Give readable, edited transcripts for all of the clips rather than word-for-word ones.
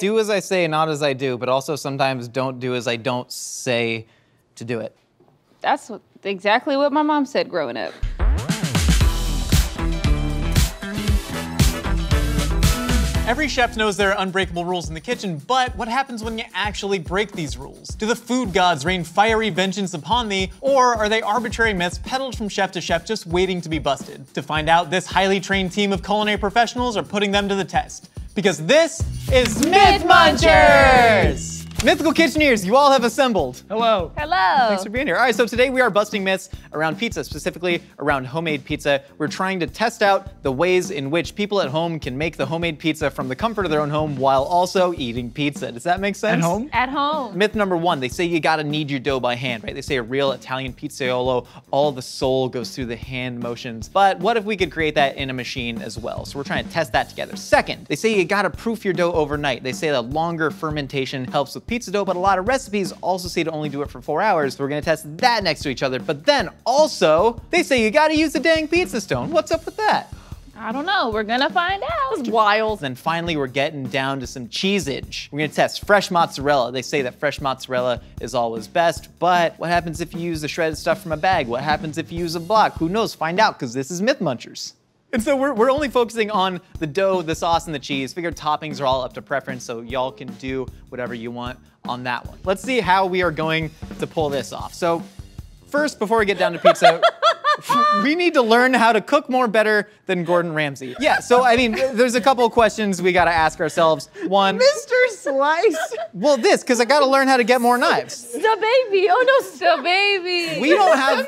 Do as I say, not as I do, but also sometimes don't do as I don't say to do it. That's exactly what my mom said growing up. Every chef knows there are unbreakable rules in the kitchen, but what happens when you actually break these rules? Do the food gods rain fiery vengeance upon thee, or are they arbitrary myths peddled from chef to chef just waiting to be busted? To find out, this highly trained team of culinary professionals are putting them to the test. Because this is Myth Munchers! Mythical Kitcheneers, you all have assembled. Hello. Hello. Thanks for being here. All right, so today we are busting myths around pizza, specifically around homemade pizza. We're trying to test out the ways in which people at home can make the homemade pizza from the comfort of their own home while also eating pizza. Does that make sense? At home? At home. Myth number one, they say you gotta knead your dough by hand, right? They say a real Italian pizzaiolo, all the soul goes through the hand motions. But what if we could create that in a machine as well? So we're trying to test that together. Second, they say you gotta proof your dough overnight. They say that longer fermentation helps with pizza dough, but a lot of recipes also say to only do it for 4 hours. So we're gonna test that next to each other. But then also, they say you gotta use the dang pizza stone. What's up with that? I don't know. We're gonna find out. It's wild. Then finally, we're getting down to some cheeseage. We're gonna test fresh mozzarella. They say that fresh mozzarella is always best, but what happens if you use the shredded stuff from a bag? What happens if you use a block? Who knows? Find out, because this is Myth Munchers. And so we're only focusing on the dough, the sauce, and the cheese. Figured toppings are all up to preference, so y'all can do whatever you want on that one. Let's see how we are going to pull this off. So first, before we get down to pizza, we need to learn how to cook more better than Gordon Ramsay. Yeah, so I mean, there's a couple of questions we gotta ask ourselves. One, Mr. Slice. well this, because I gotta learn how to get more knives. The baby. Oh no, the baby. We don't have,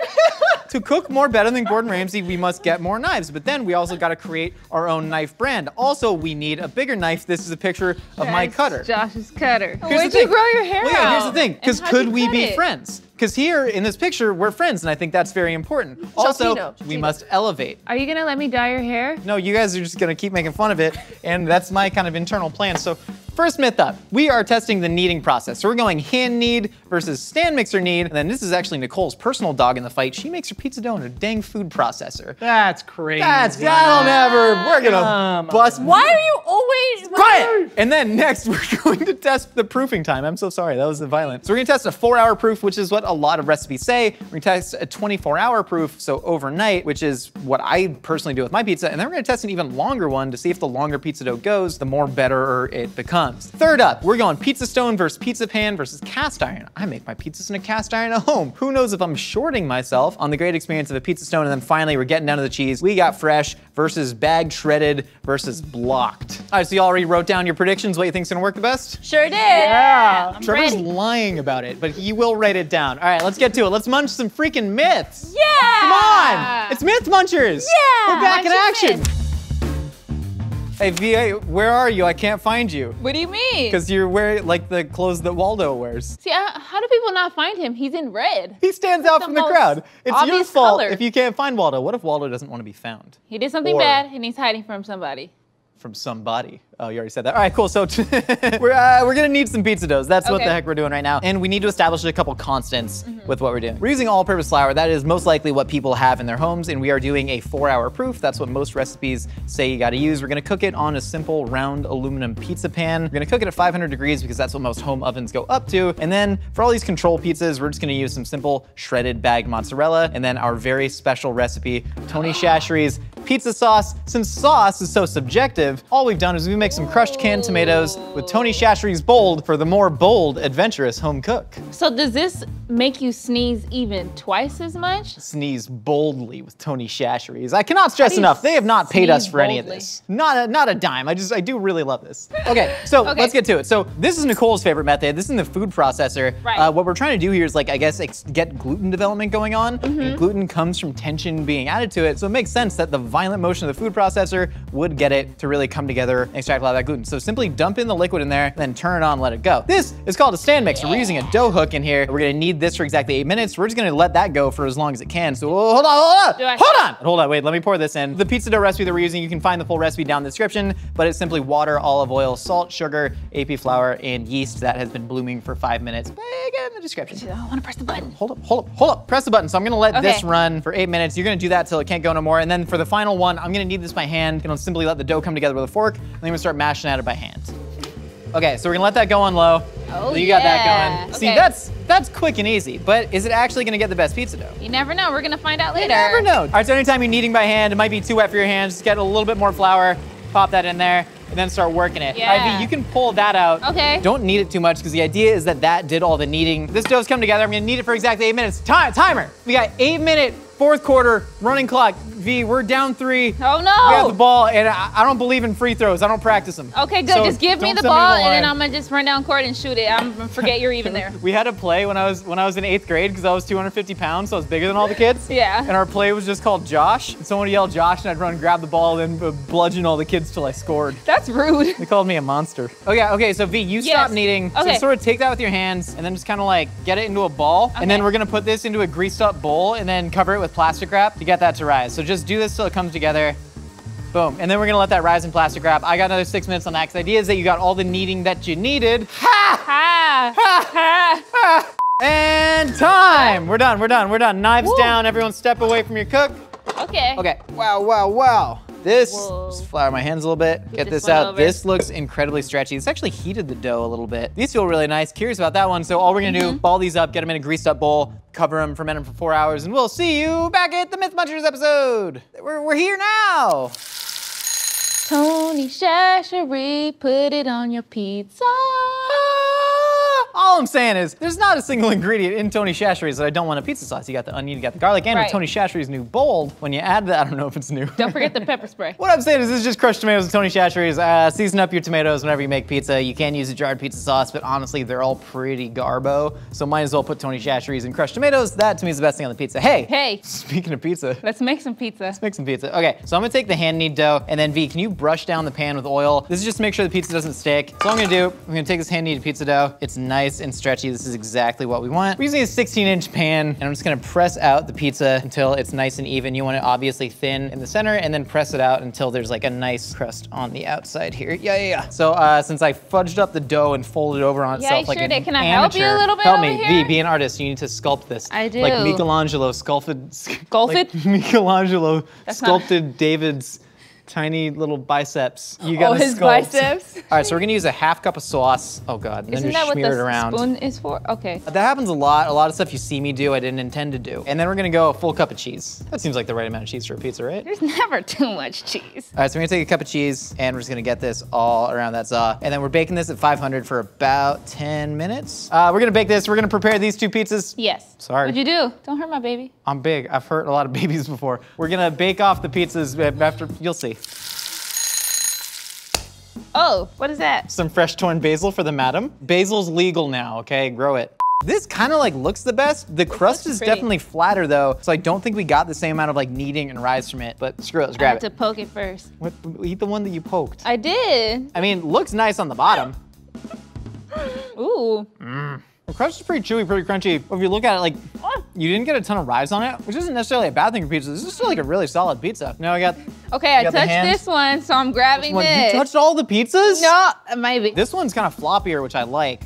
to cook more better than Gordon Ramsay, we must get more knives, but then we also gotta create our own knife brand. Also, we need a bigger knife. This is a picture of my cutter. Josh's cutter. Here's Where'd the you thing. grow your hair Well, yeah, here's the out? thing, because And how'd could you we cut be it? friends? Because here in this picture, we're friends, and I think that's very important. Also, we must elevate. Are you gonna let me dye your hair? No, you guys are just gonna keep making fun of it, and that's my kind of internal plan. So first myth up, we are testing the kneading process. So we're going hand knead versus stand mixer knead, and then this is actually Nicole's personal dog in the fight. She makes her pizza dough in a dang food processor. That's crazy. That'll never, we're gonna bust. Why are you always Quiet! And then next, we're going to test the proofing time. I'm so sorry, that was violent. So we're gonna test a 4-hour proof, which is what a lot of recipes say. We're gonna test a 24-hour proof, so overnight, which is what I personally do with my pizza. And then we're gonna test an even longer one to see if the longer pizza dough goes, the more better it becomes. Third up, we're going pizza stone versus pizza pan versus cast iron. I make my pizzas in a cast iron at home. Who knows if I'm shorting myself on the great experience of a pizza stone. And then finally, we're getting down to the cheese. We got fresh versus bag shredded versus blocked. All right, so you already wrote down your predictions, what you think's gonna work the best? Sure did. Yeah. I'm Trevor's ready. lying about it, but he will write it down. All right, let's get to it. Let's munch some freaking myths. Yeah. Come on, it's Myth Munchers. Yeah. We're back in Munch your action. Hey, VA, where are you? I can't find you. What do you mean? Because you're wearing like the clothes that Waldo wears. See, how do people not find him? He's in red. He stands out the from the most crowd. It's your obvious fault color. if you can't find Waldo. What if Waldo doesn't want to be found? He did something Or- bad and he's hiding from somebody. From somebody. Oh, you already said that. All right, cool. So we're gonna need some pizza doughs. That's what the Okay. heck we're doing right now. And we need to establish a couple constants with what we're doing. We're using all-purpose flour. That is most likely what people have in their homes, and we are doing a 4-hour proof. That's what most recipes say you gotta use. We're gonna cook it on a simple round aluminum pizza pan. We're gonna cook it at 500 degrees because that's what most home ovens go up to. And then for all these control pizzas, we're just gonna use some simple shredded bagged mozzarella, and then our very special recipe, Tony Chachere's pizza sauce. Since sauce is so subjective, all we've done is we make some crushed canned tomatoes with Tony Chachere's bold for the more bold, adventurous home cook. So does this make you sneeze even twice as much? Sneeze boldly with Tony Chachere's. I cannot stress do you enough, they have not paid us sneeze for any of boldly? this. Not a dime, I do really love this. Okay, so Okay. let's get to it. So this is Nicole's favorite method. This is in the food processor. Right. What we're trying to do here is like, I guess, get gluten development going on. Mm-hmm. And gluten comes from tension being added to it. So it makes sense that the violent motion of the food processor would get it to really come together and extract a lot of that gluten. So simply dump in the liquid in there, then turn it on, let it go. This is called a stand mixer. We're using a dough hook in here. We're gonna need this for exactly 8 minutes. We're just gonna let that go for as long as it can. So hold on, wait, let me pour this in. The pizza dough recipe that we're using, you can find the full recipe down in the description, but it's simply water, olive oil, salt, sugar, AP flour, and yeast that has been blooming for 5 minutes. Again in the description. I wanna press the button. Hold up, press the button. So I'm gonna let this Okay. run for 8 minutes. You're gonna do that till it can't go no more. And then for the final one, I'm gonna knead this by hand. I'm gonna simply let the dough come together with a fork, and then I'm gonna start mashing at it by hand. Okay, so we're gonna let that go on low. Oh, So you got that yeah. going. See, Okay. that's quick and easy, but is it actually gonna get the best pizza dough? You never know. We're gonna find out later. You never know. All right, so anytime you're kneading by hand, it might be too wet for your hands. Just get a little bit more flour, pop that in there, and then start working it. Yeah. All right, V, you can pull that out. Okay. Don't knead it too much because the idea is that that did all the kneading. This dough's come together. I'm gonna knead it for exactly 8 minutes. Timer. We got 8-minute, fourth quarter, running clock. V, we're down 3. Oh We have the no. ball, and I don't believe in free throws. I don't practice them. Okay, good. So Just give me don't the send ball, to and then line. I'm gonna just run down court and shoot it. I'm gonna forget you're even there. We had a play when I was in 8th grade because I was 250 pounds, so I was bigger than all the kids. Yeah. And our play was just called Josh. And someone would yell Josh, and I'd run and grab the ball, and then bludgeon all the kids till I scored. That's rude. They called me a monster. Oh yeah, okay, so V, you Yes. stop kneading. Okay. So sort of take that with your hands and then just kind of like get it into a ball. And then Okay. we're gonna put this into a greased up bowl and then cover it with plastic wrap to get that to rise. So just do this till it comes together. Boom, and then we're gonna let that rise in plastic wrap. I got another 6 minutes on that because the idea is that you got all the kneading that you needed. Ha! Ha. And time! We're done. Knives Woo. down, everyone step away from your cook. Okay. Okay, wow. This, Whoa. just flour my hands a little bit, get this this one out. over. This looks incredibly stretchy. It's actually heated the dough a little bit. These feel really nice. Curious about that one. So all we're gonna do, ball these up, get them in a greased up bowl, cover them, ferment them for 4 hours, and we'll see you back at the Myth Munchers episode. We're here now. Tony Chachere, put it on your pizza. All I'm saying is, there's not a single ingredient in Tony Chachere's that I don't want a pizza sauce. You got the onion, you got the garlic, and with Right. Tony Chachere's new bold, when you add that, I don't know if it's new. Don't forget the pepper spray. What I'm saying is this is just crushed tomatoes and Tony Chachere's. Season up your tomatoes whenever you make pizza. You can use a jarred pizza sauce, but honestly, they're all pretty garbo. So might as well put Tony Chachere's and crushed tomatoes. That to me is the best thing on the pizza. Hey. Speaking of pizza, Let's make some pizza. let's make some pizza. Okay, so I'm gonna take the hand knead dough, and then V, can you brush down the pan with oil? This is just to make sure the pizza doesn't stick. So all I'm gonna do, I'm gonna take this hand kneaded pizza dough. It's nice and stretchy. This is exactly what we want. We're using a 16-inch pan, and I'm just gonna press out the pizza until it's nice and even. You want it obviously thin in the center, and then press it out until there's like a nice crust on the outside here. Yeah. So since I fudged up the dough and folded over on Yeah, itself you like sure an did. Can I help you a amateur- little bit Help over me, here? V, be an artist. You need to sculpt this. I do. Like Michelangelo sculpted. Sculpted? Like Michelangelo That's not- sculpted David's tiny little biceps. You gotta his sculpt. biceps? All right, so we're gonna use a half cup of sauce. Oh God, and then Isn't just that what smear it the around. spoon is for? Okay. That happens a lot. A lot of stuff you see me do, I didn't intend to do. And then we're gonna go a full cup of cheese. That seems like the right amount of cheese for a pizza, right? There's never too much cheese. All right, so we're gonna take a cup of cheese and we're just gonna get this all around that za. And then we're baking this at 500 for about 10 minutes. We're gonna bake this. We're gonna prepare these 2 pizzas. Yes. Sorry. What'd you do? Don't hurt my baby. I'm big. I've hurt a lot of babies before. We're gonna bake off the pizzas after, you'll see. Oh, what is that? Some fresh torn basil for the madam. Basil's legal now, okay? Grow it. This kind of like looks the best. The crust looks is pretty. definitely flatter though, so I don't think we got the same amount of like kneading and rise from it, but screw it, let's I grab had it. to poke it first. What, eat the one that you poked. I did. I mean, looks nice on the bottom. Ooh. The crust is pretty chewy, pretty crunchy. If you look at it, like, you didn't get a ton of rise on it, which isn't necessarily a bad thing for pizza. This is still like a really solid pizza. Now I got, Okay, I got the touched hands. this one, so I'm grabbing what, this. you touched all the pizzas? No, maybe. This one's kind of floppier, which I like.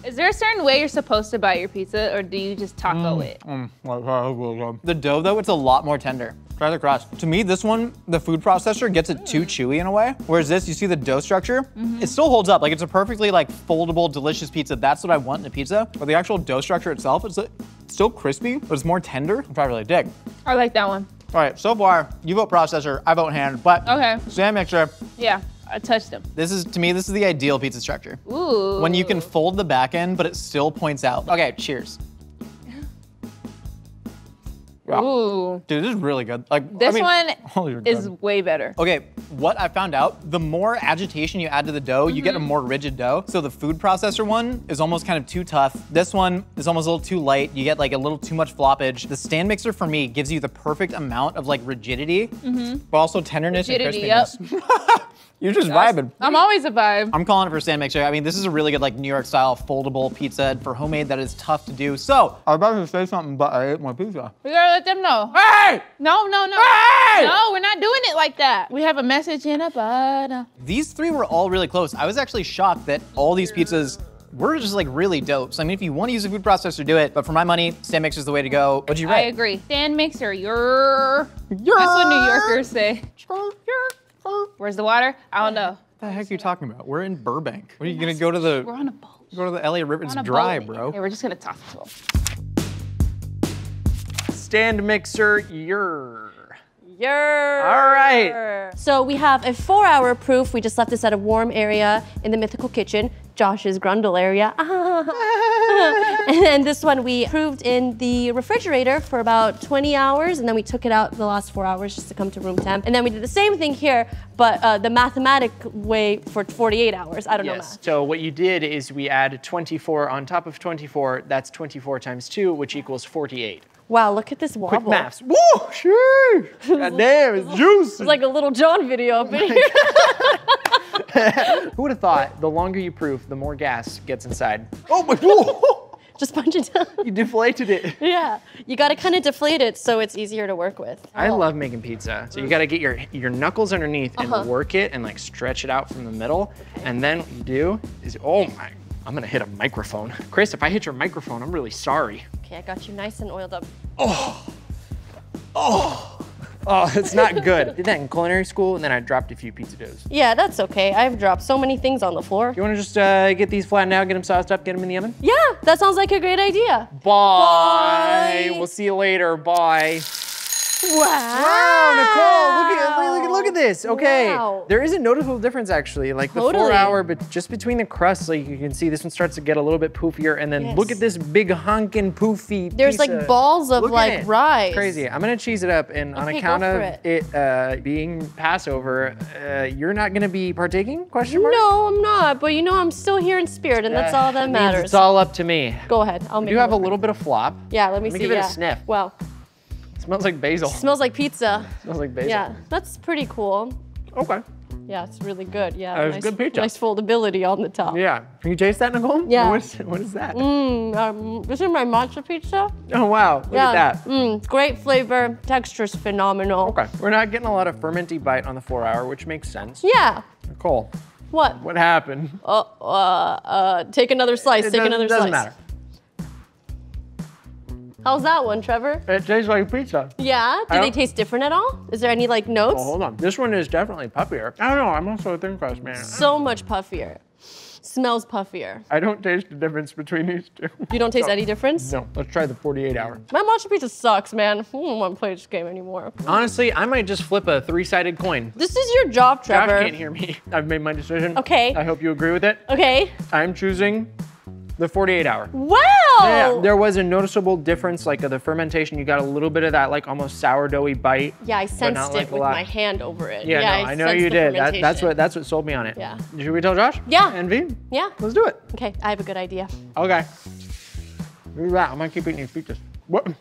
Is there a certain way you're supposed to bite your pizza, or do you just taco it? The dough though, it's a lot more tender. Try the crust. To me, this one, the food processor gets it too chewy in a way. Whereas this, you see the dough structure, it still holds up. Like it's a perfectly like foldable, delicious pizza. That's what I want in a pizza. But the actual dough structure itself, it's still crispy, but it's more tender, which I really dig. I like that one. All right, so far, you vote processor, I vote hand, but Okay. stand mixer, Yeah, I touched them. to me, this is the ideal pizza structure. Ooh. When you can fold the back end, but it still points out. Okay, cheers. Wow. Ooh. Dude, this is really good. Like This I mean, one oh, you're is good. way better. Okay, what I found out, the more agitation you add to the dough, you get a more rigid dough. So the food processor one is almost kind of too tough. This one is almost a little too light. You get like a little too much floppage. The stand mixer for me gives you the perfect amount of like rigidity, but also tenderness Rigidity, and crispiness. You're just vibing. I'm always a vibe. I'm calling it for stand mixer. I mean, this is a really good like New York style foldable pizza for homemade that is tough to do. So, I was about to say something, but I ate my pizza. We gotta let them know. Hey! No. Hey! No, we're not doing it like that. We have a message in a bottle. These 3 were all really close. I was actually shocked that all these pizzas were just like really dope. So I mean, if you want to use a food processor, do it. But for my money, stand mixer is the way to go. What'd you I rate? agree. Stand mixer, That's what New Yorkers say. Where's the water? I don't know. the heck are you talking about? We're in Burbank. What are you gonna go to the? We're on a boat. Go to the LA River. It's On a dry, boat. bro. Okay, we're just gonna toss it to him. Stand mixer, your. All right. So we have a 4-hour proof. We just left this at a warm area in the Mythical Kitchen, Josh's grundle area. And then this one we proved in the refrigerator for about 20 hours, and then we took it out the last 4 hours just to come to room temp. And then we did the same thing here, but the mathematic way for 48 hours. I don't know math. So what you did is we add 24 on top of 24. That's 24 times 2, which equols 48. Wow, look at this wobble. Quick maths. Woo! Sure. God damn, it's juicy. It's like a little John video up in here. Who would have thought the longer you proof, the more gas gets inside? Oh my God! Just punch it down. You deflated it. Yeah, you gotta kind of deflate it so it's easier to work with. I love making pizza. So you gotta get your knuckles underneath and work it and like stretch it out from the middle. And then what you do is, oh my, I'm gonna hit a microphone. Chris, if I hit your microphone, I'm really sorry. Okay, I got you nice and oiled up. Oh, it's not good. Did that in culinary school, and then I dropped a few pizza doughs. Yeah, that's okay. I've dropped so many things on the floor. You wanna just get these flattened out, get them sauced up, get them in the oven? Yeah, that sounds like a great idea. Bye. Bye. We'll see you later. Bye. Wow. Nicole, look at this. Okay, Wow. there is a noticeable difference actually. Like the Totally. 4 hour, but just between the crusts, like you can see this one starts to get a little bit poofier, and then look Yes. at this big honkin' poofy There's pizza. like balls of Look at like it. rice. Crazy. I'm gonna cheese it up, and on Okay, account go of for it being Passover, you're not gonna be partaking? Question mark? No, I'm not, but you know I'm still here in spirit, and that's all that Means matters. It's all up to me. Go ahead, I'll make You it have a work. little bit of flop. Yeah, let me see. give it a yeah. sniff. Wow, It smells like basil. smells like pizza. smells like basil. Yeah, that's pretty cool. Okay. Yeah, it's really good. Yeah, That was nice, good pizza. Nice foldability on the top. Yeah. Can you taste that, Nicole? Yeah. What is that? This is my matcha pizza. Oh, wow. Look Yeah, at that. great flavor. Texture's phenomenal. Okay. We're not getting a lot of fermenty bite on the 4 hour, which makes sense. Yeah. Nicole, What? what happened? Take another slice. Take another doesn't slice. matter. How's that one, Trevor? It tastes like pizza. Yeah. Do I they don't- taste different at all? Is there any like notes? Oh, hold on. This one is definitely puffier. I don't know. I'm also a thin crust man. So much puffier. Smells puffier. I don't taste the difference between these two. You don't taste any difference? No. Let's try the 48 hour. My matcha pizza sucks, man. I don't want to play this game anymore. Honestly, I might just flip a 3-sided coin. This is your job, Josh Trevor. can't hear me. I've made my decision. Okay. I hope you agree with it. Okay. I'm choosing the 48 hour. Wow. Yeah, there was a noticeable difference, like the fermentation. You got a little bit of that, like almost sourdoughy bite. Yeah, I but sensed not it like a with lot. my hand over it. Yeah, no, I know sensed you the did. That's fermentation. what sold me on it. Yeah. Should we tell Josh? Yeah. And V? Yeah. Let's do it. Okay, I have a good idea. Okay. Look at that. I'm gonna keep eating these pizzas. What? Can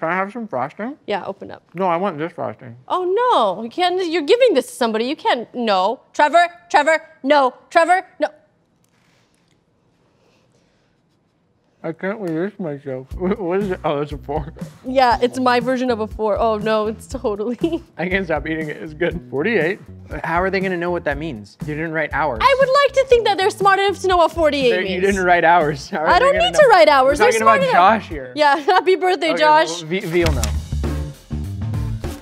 I have some frosting? Yeah, open up. No, I want this frosting. Oh no, you can't. You're giving this to somebody. You can't. No, Trevor. No, Trevor. No. I can't resist myself. What is it? Oh, it's a 4. Yeah, it's my version of a 4. Oh no, it's totally. I can't stop eating it. It's good. 48. How are they gonna know what that means? You didn't write hours. I would like to think that they're smart enough to know what 48 means. You didn't write hours. How are I they don't gonna need know? to write hours. We're They're talking smart about enough. Josh here. Yeah, happy birthday, Okay, Josh. well, Ve'll know.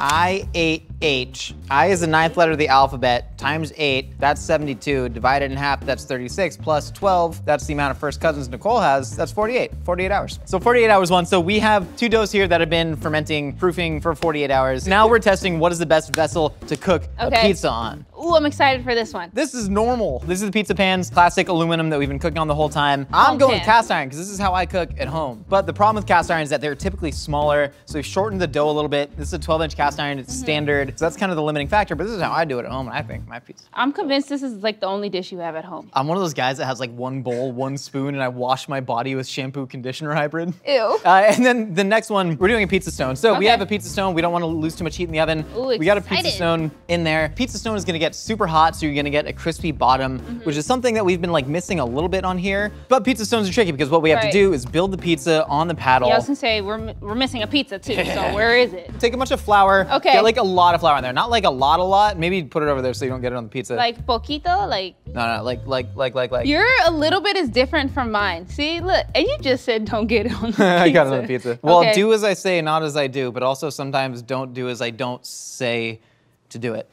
I-8-H. I is the 9th letter of the alphabet, times 8, that's 72. Divided in half, that's 36, plus 12, that's the amount of first cousins Nicole has, that's 48, 48 hours. So 48 hours one, so we have 2 doughs here that have been fermenting, proofing for 48 hours. Now we're testing what is the best vessel to cook a Okay. pizza on. Ooh, I'm excited for this one. This is normal. This is the pizza pans, classic aluminum that we've been cooking on the whole time. I'm going pan. cast iron because this is how I cook at home. But the problem with cast iron is that they're typically smaller, so we've shortened the dough a little bit. This is a 12-inch cast iron, it's standard, so that's kind of the limiting factor, but this is how I do it at home, and I think my pizza. I'm convinced this is like the only dish you have at home. I'm one of those guys that has like one bowl, one spoon, and I wash my body with shampoo conditioner hybrid. Ew. And then the next one, we're doing a pizza stone. So we Okay. have a pizza stone. We don't want to lose too much heat in the oven. Ooh, we got a pizza excited. stone in there. Pizza stone is gonna get super hot, so you're gonna get a crispy bottom, which is something that we've been like missing a little bit on here. But pizza stones are tricky because what we have to Right. do is build the pizza on the paddle. Yeah, I was gonna say we're missing a pizza too. So where is it? Take a bunch of flour. Okay. Get like a lot of flour in there. Not like a lot. Maybe put it over there so you don't get it on the pizza. Like poquito, like. No, like. You're a little bit is different from mine. See, look, and you just said don't get it on the pizza. I got it on the pizza. Well, Okay. do as I say, not as I do, but also sometimes don't do as I don't say to do it.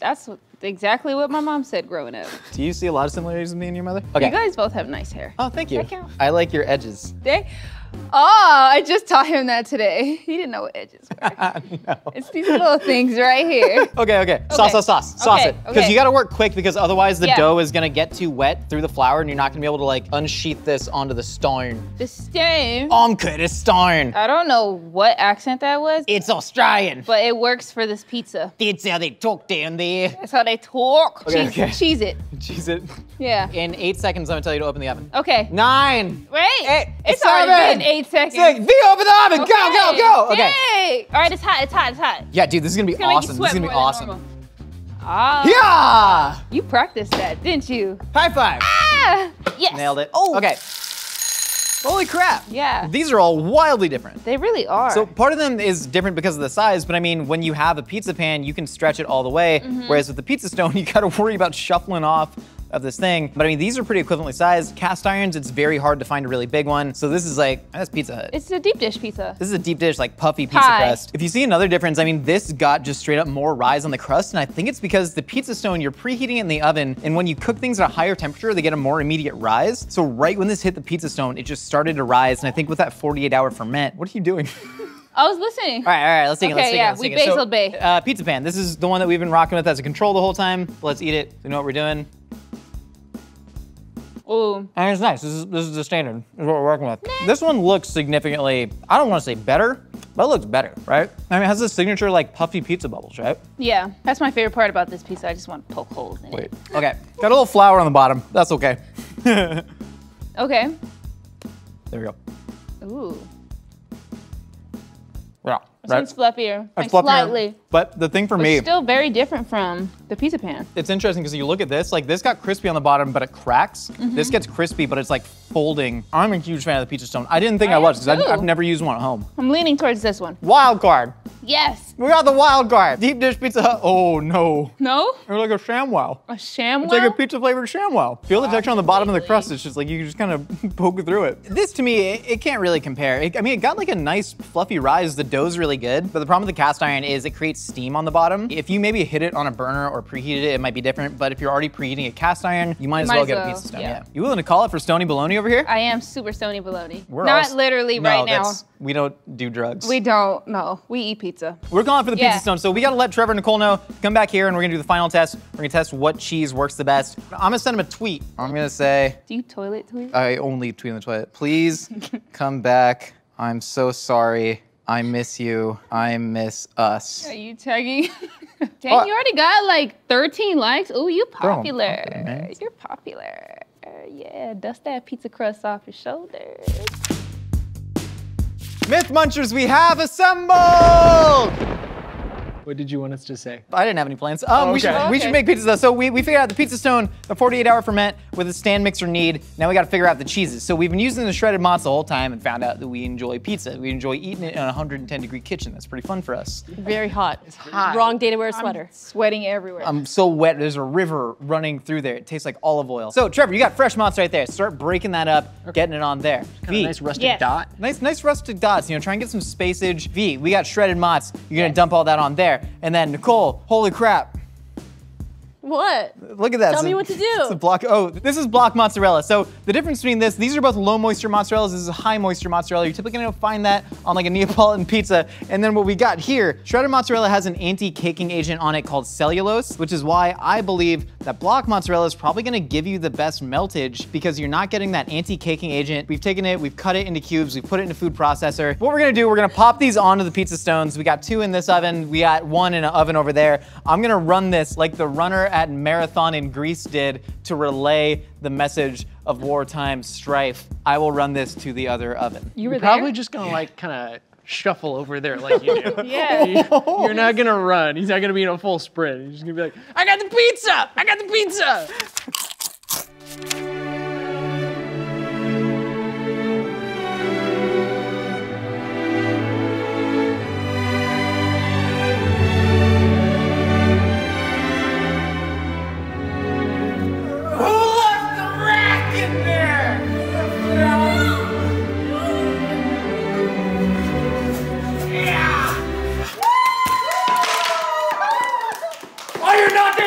That's exactly what my mom said growing up. Do you see a lot of similarities with me and your mother? Okay. You guys both have nice hair. Oh, thank you. That count? I like your edges. Oh, I just taught him that today. He didn't know what edges were. No. It's these little things right here. Okay. Sauce Okay, it. Because you gotta work quick because otherwise the Yeah. dough is gonna get too wet through the flour and you're not gonna be able to like unsheath this onto the stone. The stem. The stone. I don't know what accent that was, It's Australian. but it works for this pizza. That's how they talk down there. That's how they talk. Okay, cheese, okay. cheese it. Cheese it. Yeah. In 8 seconds, I'm gonna tell you to open the oven. Okay. 9. Wait. Eight, It's already 7, been 8 seconds. 6. V, open the oven. Go. Okay. Yay. All right, it's hot. Yeah, dude, this is gonna be It's gonna make you awesome. This sweat is gonna be more than awesome. normal. Ah. Yeah! You practiced that, didn't you? High five. Ah. Yes. Nailed it. Oh. Okay. Holy crap. Yeah. These are all wildly different. They really are. So part of them is different because of the size, but I mean, when you have a pizza pan, you can stretch it all the way, whereas with the pizza stone, you gotta worry about shuffling off of this thing. But I mean, these are pretty equivalently sized. Cast irons, it's very hard to find a really big one. So this is like, that's Pizza Hut. It's a deep dish pizza. This is a deep dish, like puffy pizza Pie. crust. If you see another difference, I mean, this got just straight up more rise on the crust, and I think it's because the pizza stone, you're preheating it in the oven, and when you cook things at a higher temperature, they get a more immediate rise. So right when this hit the pizza stone, it just started to rise, and I think with that 48-hour ferment, what are you doing? I was listening. All right, let's take it, let's take it, let's we take it. basil bay. Pizza pan, this is the one that we've been rocking with as a control the whole time. Let's eat it, we know what we're doing. Ooh. And it's nice, this is the standard, this is what we're working with. This one looks significantly, I don't wanna say better, but it looks better, right? I mean, it has this signature like puffy pizza bubbles, right? Yeah, that's my favorite part about this pizza. I just want to poke holes in it. Okay, got a little flour on the bottom, that's okay. Okay. There we go. Ooh. Yeah, This right? one's fluffier. Like It's fluffier, slightly. But the thing for But me, still very different from the pizza pan. it's interesting because you look at this, like this got crispy on the bottom, but it cracks. This gets crispy, but it's like folding. I'm a huge fan of the pizza stone. I didn't think I I was, am because too. I've never used one at home. I'm leaning towards this one. Wild card. Yes. We got the wild card. Deep dish Pizza Hut. Oh no. No? It's like a ShamWow. A ShamWow? It's like a pizza flavored ShamWow. Feel the texture on the bottom of the crust. It's just like you can just kind of poke through it. This to me, it can't really compare. I mean, it got like a nice fluffy rise. The dough's really good, but the problem with the cast iron is it creates steam on the bottom. If you maybe hit it on a burner or preheated it, it might be different. But if you're already preheating a cast iron, you might as well get a pizza stone. Yeah. You willing to call it for Stony Bologna over here? I am super stony bologna. We're Not all- literally No, right now. we don't do drugs. We don't. No, we eat pizza. We're calling for the Yeah. pizza stone, so we gotta let Trevor and Nicole know. Come back here and we're gonna do the final test. We're gonna test what cheese works the best. I'm gonna send them a tweet. I'm gonna say, Do you toilet tweet? I only tweet in the toilet. Please come back. I'm so sorry. I miss you. I miss us. Are you tagging? Dang, you already got like 13 likes. Ooh, you Bro, popular. okay, man. You're popular. Yeah, dust that pizza crust off your shoulders. Myth Munchers, we have assembled! What did you want us to say? I didn't have any plans. We Okay. should make pizzas though. So we figured out the pizza stone, the 48-hour ferment with a stand mixer knead. Now we gotta figure out the cheeses. So we've been using the shredded mozz the whole time and found out that we enjoy pizza. We enjoy eating it in a 110-degree kitchen. That's pretty fun for us. Very hot. It's hot. Wrong day to wear a sweater. Sweating everywhere. I'm so wet, there's a river running through there. It tastes like olive oil. So Trevor, you got fresh mozz right there. Start breaking that up, getting it on there. Kind of nice rustic Yes. dot. Nice rustic dots, you know, try and get some spacage. V, we got shredded mozz. You're gonna dump all that on there. And then Nicole, holy crap. What? Look at that. Tell me what to do. It's a block, oh, this is block mozzarella. So the difference between this, these are both low moisture mozzarella's, this is a high moisture mozzarella. You're typically gonna find that on like a Neapolitan pizza. And then what we got here, shredded mozzarella has an anti-caking agent on it called cellulose, which is why I believe that block mozzarella is probably gonna give you the best meltage because you're not getting that anti-caking agent. We've taken it, we've cut it into cubes, we've put it in a food processor. What we're gonna do, we're gonna pop these onto the pizza stones. We got 2 in this oven, we got 1 in an oven over there. I'm gonna run this like the runner at Marathon in Greece did to relay the message of wartime strife. I will run this to the other oven. You were You're probably there? just gonna like kind of shuffle over there like you do. Yeah. You're not gonna run. He's not gonna be in a full sprint. He's just gonna be like, I got the pizza! I got the pizza! Oh, you're not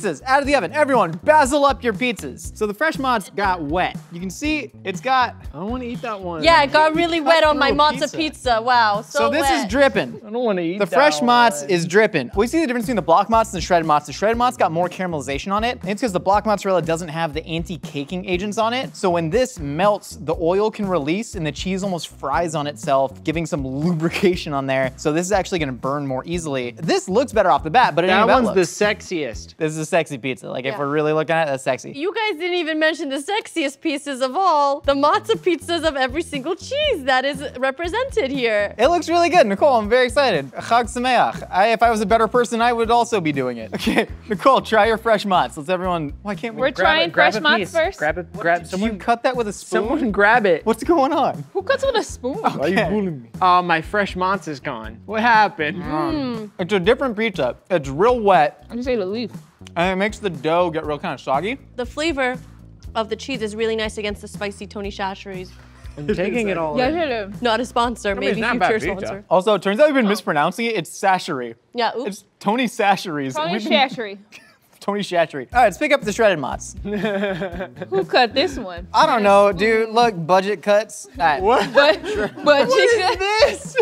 pizzas out of the oven. Everyone, basil up your pizzas. So the fresh mozz got wet. You can see it's got. I don't want to eat that one. Yeah, it got really wet on my through a mozza pizza. Wow, So this wet. is dripping. I don't want to eat The that fresh mozz one. is dripping. We see the difference between the block mozz and the shredded mozz. The shredded mozz got more caramelization on it. And it's because the block mozzarella doesn't have the anti-caking agents on it. So when this melts, the oil can release and the cheese almost fries on itself, giving some lubrication on there. So this is actually gonna burn more easily. This looks better off the bat, but it ain't That about one's the looks. sexiest. This is a sexy pizza. Like if Yeah. we're really looking at it, that's sexy. You guys didn't even mention the sexiest pieces of all, the matzo pizzas of every single cheese that is represented here. It looks really good. Nicole, I'm very excited. Chag Sameach. If I was a better person, I would also be doing it. Okay, Nicole, try your fresh mozz. Let's everyone, why can't we? We're trying fresh mozz first. Grab it. Did you cut that with a spoon? Someone grab it. What's going on? Who cuts with a spoon? Why are you bullying me? Oh, my fresh mozz is gone. What happened? It's a different pizza. It's real wet, I just ate a leaf. and it makes the dough get real kind of soggy. The flavor of the cheese is really nice against the spicy Tony Chachere's. I'm taking it all Yeah, in. hello. Not a sponsor, mean, maybe it's not bad future pizza. sponsor. Also, it turns out we've been mispronouncing it. It's Chachere. Yeah, oops. It's Tony Chachere's. Tony We've been- Chachere. Tony Chachere. All right, let's pick up the shredded mozz. Who cut this one? I don't know, dude. Look, budget cuts. All right. What? But What is this?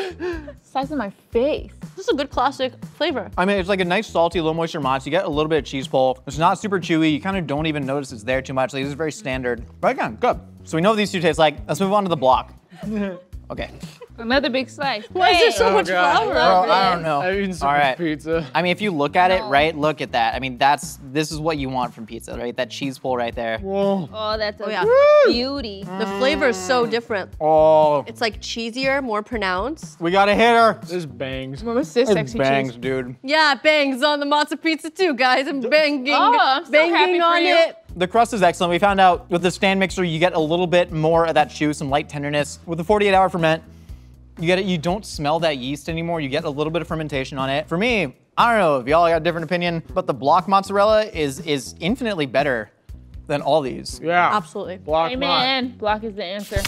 size of my face. This is a good classic flavor. I mean, it's like a nice salty, low moisture mozz. You get a little bit of cheese pull. It's not super chewy. You kind of don't even notice it's there too much. Like, this is very standard. But again, good. So we know what these two taste like. Let's move on to the block. Okay. Another big slice. Why is there so Oh, much God. flour? Bro, I don't know. I've eaten so All much right. pizza. I mean, if you look at it, No. right, look at that. I mean, this is what you want from pizza, right? That cheese pull right there. Whoa. Oh, that's a yeah. beauty. The flavor is so different. Oh, It's like cheesier, more pronounced. we got a hitter. This bangs. What's this It sexy bangs, cheese? dude. Yeah, it bangs on the matzo pizza too, guys. I'm banging, Oh, I'm so happy banging for on you. it. The crust is excellent. We found out with the stand mixer, you get a little bit more of that chew, some light tenderness. With the 48-hour ferment, you get it. You don't smell that yeast anymore. You get a little bit of fermentation on it. For me, I don't know if y'all got a different opinion, but the block mozzarella is infinitely better than all these. Yeah. Absolutely. Block mozz. Amen. Block is the answer.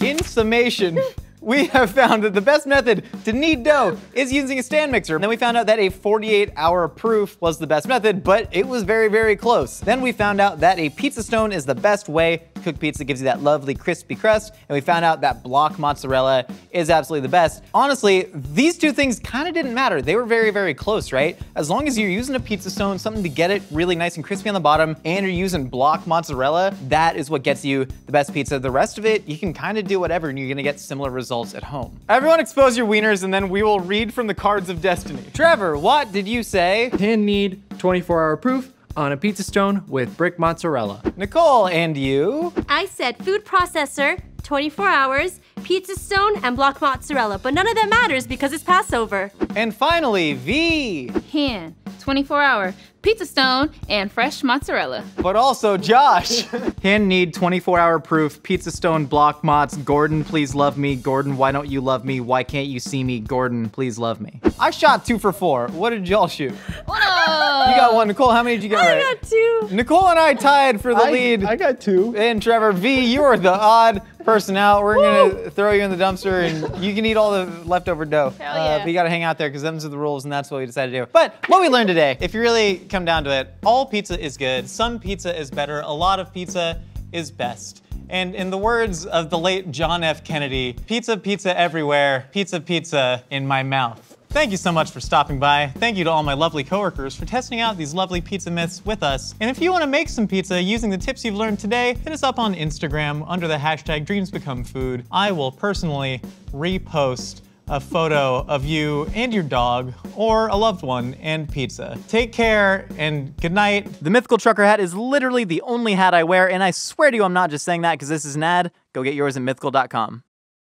In summation, we have found that the best method to knead dough is using a stand mixer. And then we found out that a 48-hour proof was the best method, but it was very, very close. Then we found out that a pizza stone is the best way to cook pizza. It gives you that lovely crispy crust. And we found out that block mozzarella is absolutely the best. Honestly, these two things kind of didn't matter. They were very, very close, right? As long as you're using a pizza stone, something to get it really nice and crispy on the bottom, and you're using block mozzarella, that is what gets you the best pizza. The rest of it, you can kind of do whatever and you're gonna get similar results at home. Everyone expose your wieners and then we will read from the cards of destiny. Trevor, what did you say? Hand knead, 24-hour proof on a pizza stone with brick mozzarella. Nicole, and you? I said food processor, 24 hours, pizza stone, and block mozzarella, but none of that matters because it's Passover. And finally, V. Hand, 24-hour, pizza stone, and fresh mozzarella. But also Josh. Hand knead, 24-hour proof, pizza stone, block mozz. Gordon, please love me. Gordon, why don't you love me? Why can't you see me? Gordon, please love me. I shot 2 for 4. What did y'all shoot? Oh, You got 1. Nicole, how many did you get I right? got 2. Nicole and I tied for the lead. I got 2. And Trevor, V, you are the odd person out. We're gonna throw you in the dumpster and you can eat all the leftover dough. Hell yeah. But you gotta hang out there because them's are the rules and that's what we decided to do. But what we learned today, if you really come down to it, all pizza is good. Some pizza is better. A lot of pizza is best. And in the words of the late John F. Kennedy, pizza, pizza everywhere, pizza, pizza in my mouth. Thank you so much for stopping by. Thank you to all my lovely coworkers for testing out these lovely pizza myths with us. And if you want to make some pizza using the tips you've learned today, hit us up on Instagram under the hashtag DreamsBecomeFood. I will personally repost a photo of you and your dog or a loved one and pizza. Take care and good night. The Mythical Trucker hat is literally the only hat I wear, and I swear to you I'm not just saying that because this is an ad. Go get yours at mythical.com.